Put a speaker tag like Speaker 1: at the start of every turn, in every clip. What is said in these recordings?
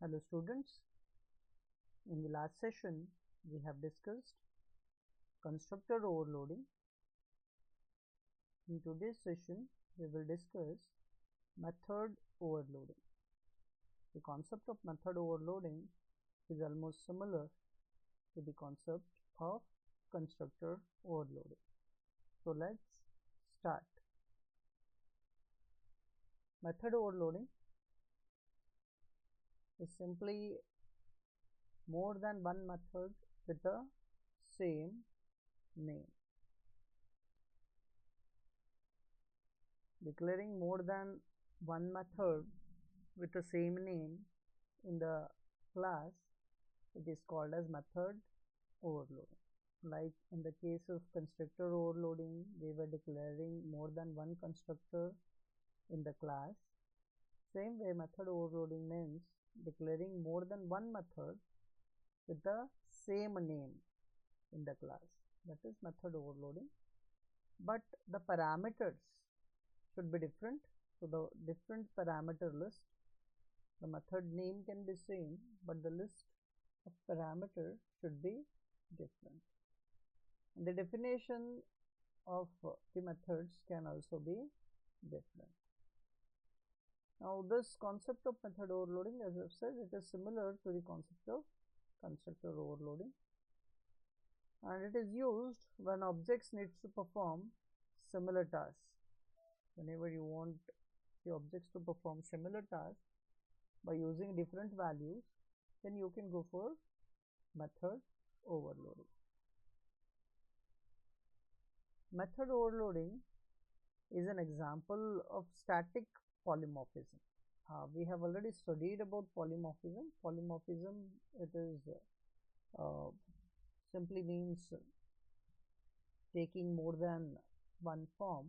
Speaker 1: Hello students, in the last session we have discussed constructor overloading. In today's session we will discuss method overloading. The concept of method overloading is almost similar to the concept of constructor overloading. So let's start. Method overloading is simply more than one method with the same name. Declaring more than one method with the same name in the class, it is called as method overloading. Like in the case of constructor overloading, we were declaring more than one constructor in the class. Same way, method overloading means declaring more than one method with the same name in the class. That is method overloading. But the parameters should be different. So the different parameter list, the method name can be same, but the list of parameter should be different. And the definition of the methods can also be different. Now this concept of method overloading, as I've said, it is similar to the concept of constructor overloading, and it is used when objects needs to perform similar tasks. Whenever you want the objects to perform similar tasks by using different values, then you can go for method overloading. Method overloading is an example of static polymorphism. We have already studied about polymorphism. Polymorphism, it is simply means taking more than one form.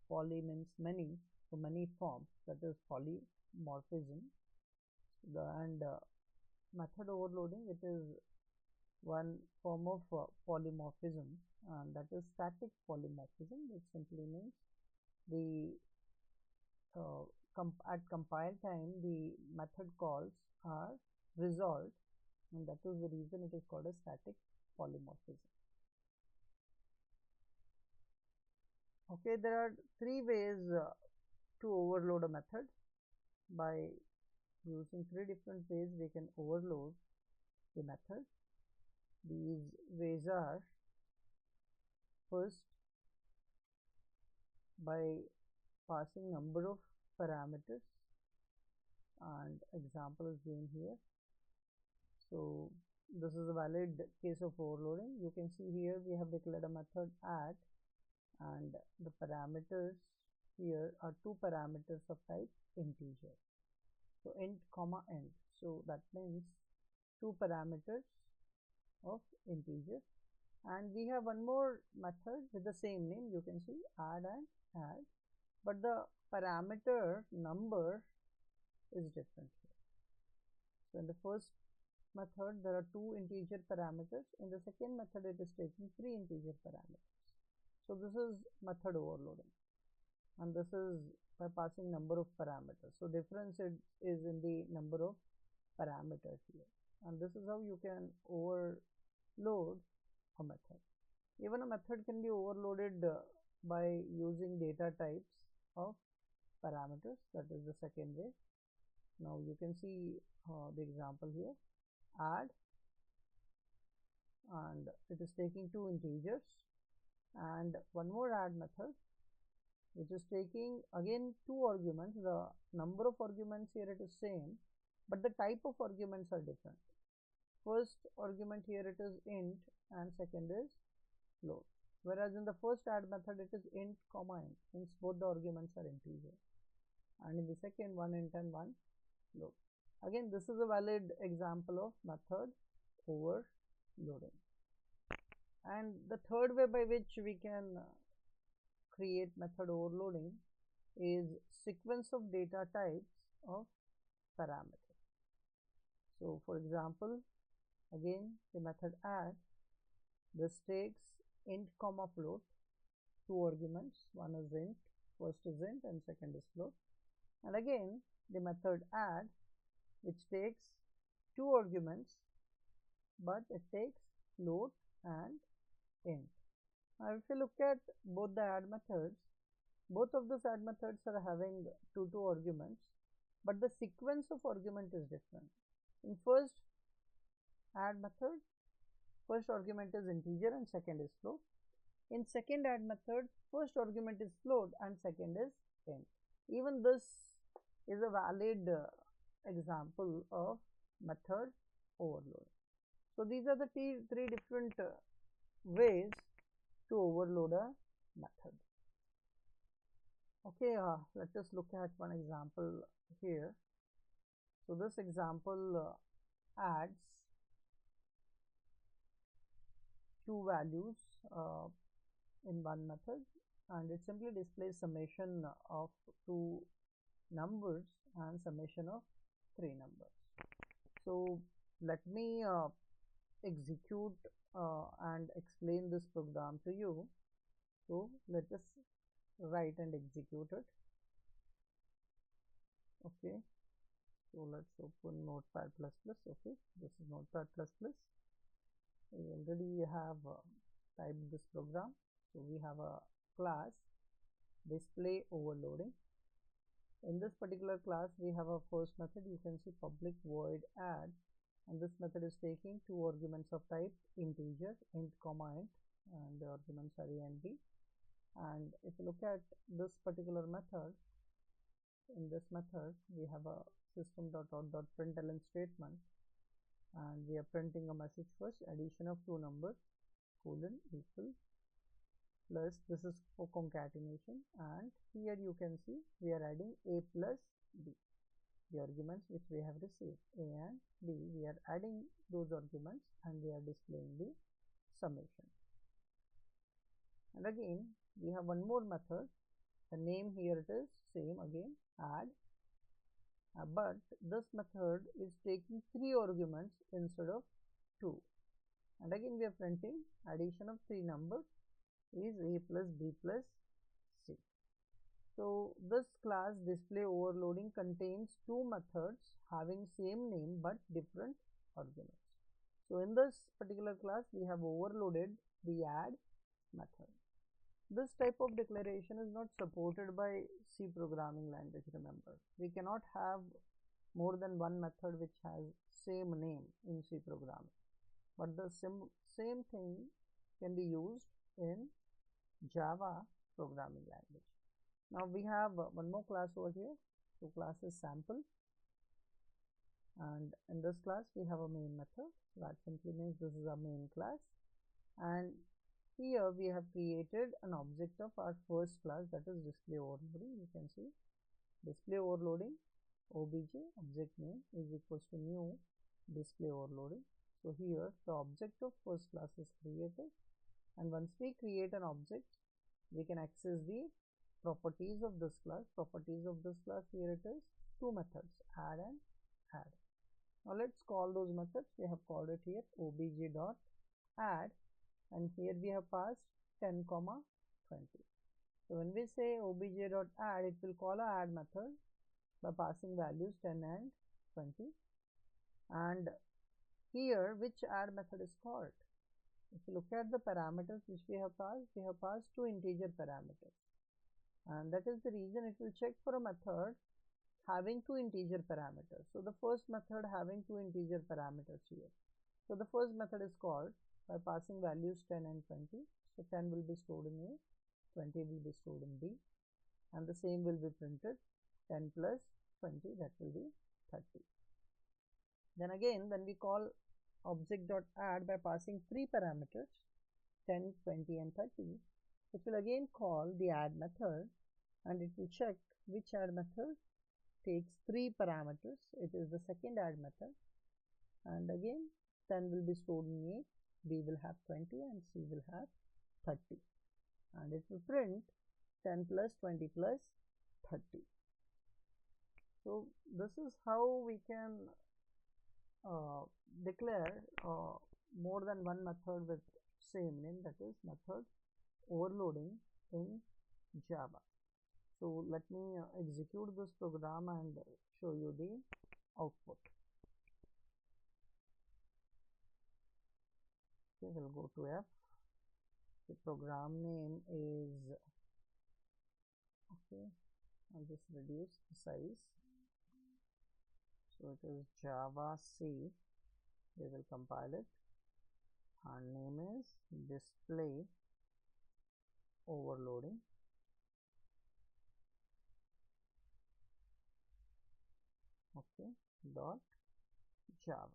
Speaker 1: Poly means many, so many forms, that is polymorphism. And method overloading, it is one form of polymorphism, and that is static polymorphism, which simply means the at compile time the method calls are resolved, and that is the reason it is called a static polymorphism. Okay, there are three ways to overload a method. By using three different ways we can overload the method. These ways are: first, by passing number of parameters, and example is given here. So this is a valid case of overloading. You can see here we have declared a method add, and the parameters here are two parameters of type integer. So int comma int, so that means two parameters of integer. And we have one more method with the same name, you can see add and add, but the parameter number is different here. So in the first method there are two integer parameters, in the second method it is taking three integer parameters. So this is method overloading, and this is by passing number of parameters. So difference is in the number of parameters here, and this is how you can overload a method. Even a method can be overloaded by using data types of parameters, that is the second way. Now you can see the example here, add, and it is taking two integers, and one more add method which is taking again two arguments. The number of arguments here it is same, but the type of arguments are different. First argument here it is int, and second is float, whereas in the first add method it is int comma int, means both the arguments are integer, and in the second one int and one float. Again, this is a valid example of method overloading. And the third way by which we can create method overloading is sequence of data types of parameters. So for example, again the method add, this takes int comma float, two arguments, one is int, first is int and second is float. And again the method add, which takes two arguments, but it takes float and int. Now if you look at both the add methods, both of those add methods are having two arguments, but the sequence of argument is different. In first add method, first argument is integer and second is float. In second add method, first argument is float and second is int. Even this is a valid example of method overload. So these are the three different ways to overload a method. Okay, let us look at one example here. So this example adds two values in one method, and it simply displays summation of two numbers and summation of three numbers. So let me execute and explain this program to you. So let us write and execute it. Okay, so let's open Notepad++. Okay, this is Notepad++. We already have typed this program. So we have a class display overloading. In this particular class, we have a first method. You can see public void add, and this method is taking two arguments of type integer, int comma int, and the arguments are a and b. And if you look at this particular method, in this method we have a system.out.println statement, and we are printing a message first: addition of two numbers colon equal plus, this is for concatenation, and here you can see we are adding a plus b, the arguments which we have received a and b. We are adding those arguments and we are displaying the summation. And again we have one more method. The name here it is same again, add, but this method is taking three arguments instead of two, and again we are printing addition of three numbers is a plus b plus c. So this class display overloading contains two methods having same name but different arguments. So in this particular class we have overloaded the add method. This type of declaration is not supported by C programming language. Remember, we cannot have more than one method which has same name in C programming, but the same thing can be used in Java programming language. Now we have one more class over here. So class is sample, and in this class we have a main method. That simply means this is a main class, and here we have created an object of our first class, that is display overloading. You can see display overloading obj object name is equals to new display overloading. So here the object of first class is created, and once we create an object we can access the properties of this class. Properties of this class, here it is two methods, add and add. Now let's call those methods. We have called it here obj.add, and here we have passed 10, 20. So when we say obj.add, it will call a add method by passing values 10 and 20. And here which add method is called? If you look at the parameters which we have passed two integer parameters, and that is the reason it will check for a method having two integer parameters. So the first method having two integer parameters here. So the first method is called by passing values 10 and 20. So 10 will be stored in A, 20 will be stored in B, and the same will be printed 10 plus 20, that will be 30. Then again when we call object.add by passing three parameters 10, 20 and 30, it will again call the add method, and it will check which add method takes three parameters. It is the second add method, and again 10 will be stored in A, B will have 20 and C will have 30, and it will print 10 plus 20 plus 30. So this is how we can declare more than one method with same name, that is method overloading in Java. So let me execute this program and show you the output. Okay, we'll go to F. The program name is, okay, I'll just reduce the size. So it is Java C. We will compile it. Our name is display overloading. Okay, dot Java.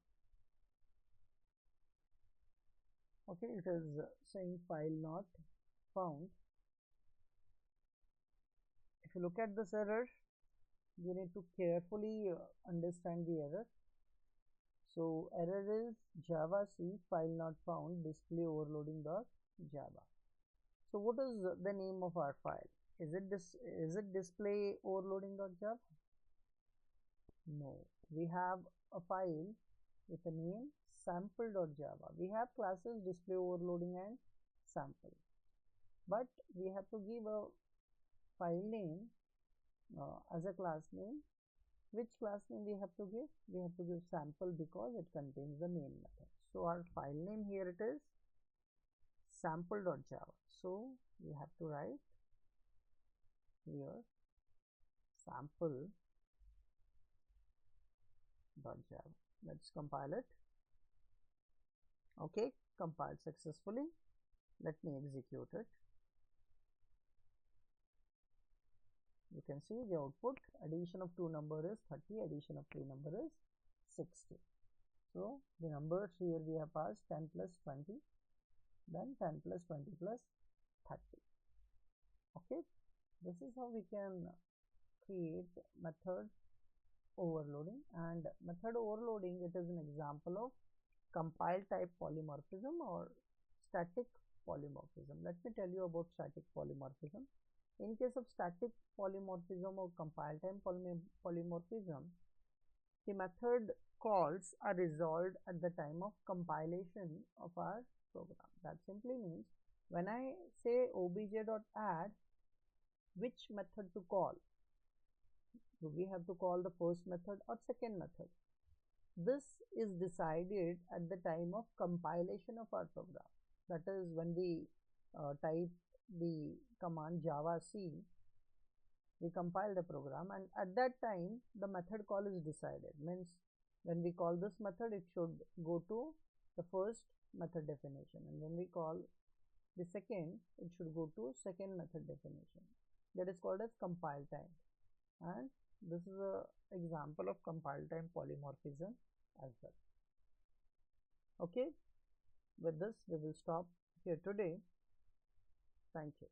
Speaker 1: Okay, it is saying file not found. If you look at this error, you need to carefully understand the error. So error is Java C file not found display overloading dot Java. So what is the name of our file? Is it display overloading dot Java? No, we have a file with a name sample.java. We have classes display overloading and sample, but we have to give a file name as a class name. Which class name we have to give? We have to give sample because it contains the main method. So our file name here it is sample.java. So we have to write here sample.java. Let's compile it. Okay, compiled successfully. Let me execute it. You can see the output. Addition of two numbers is 30, addition of three numbers is 60. So the numbers here we have passed 10 plus 20, then 10 plus 20 plus 30. Okay, this is how we can create method overloading. And method overloading, it is an example of compile type polymorphism or static polymorphism. Let me tell you about static polymorphism. In case of static polymorphism or compile time polymorphism, the method calls are resolved at the time of compilation of our program. That simply means when I say obj.add, which method to call? Do we have to call the first method or second method? This is decided at the time of compilation of our program. That is when we type the command Java C, we compile the program, and at that time the method call is decided. Means when we call this method, it should go to the first method definition, and when we call the second, it should go to second method definition. That is called as compile time, and this is a example of compile time polymorphism as well. Okay, with this we will stop here today. Thank you.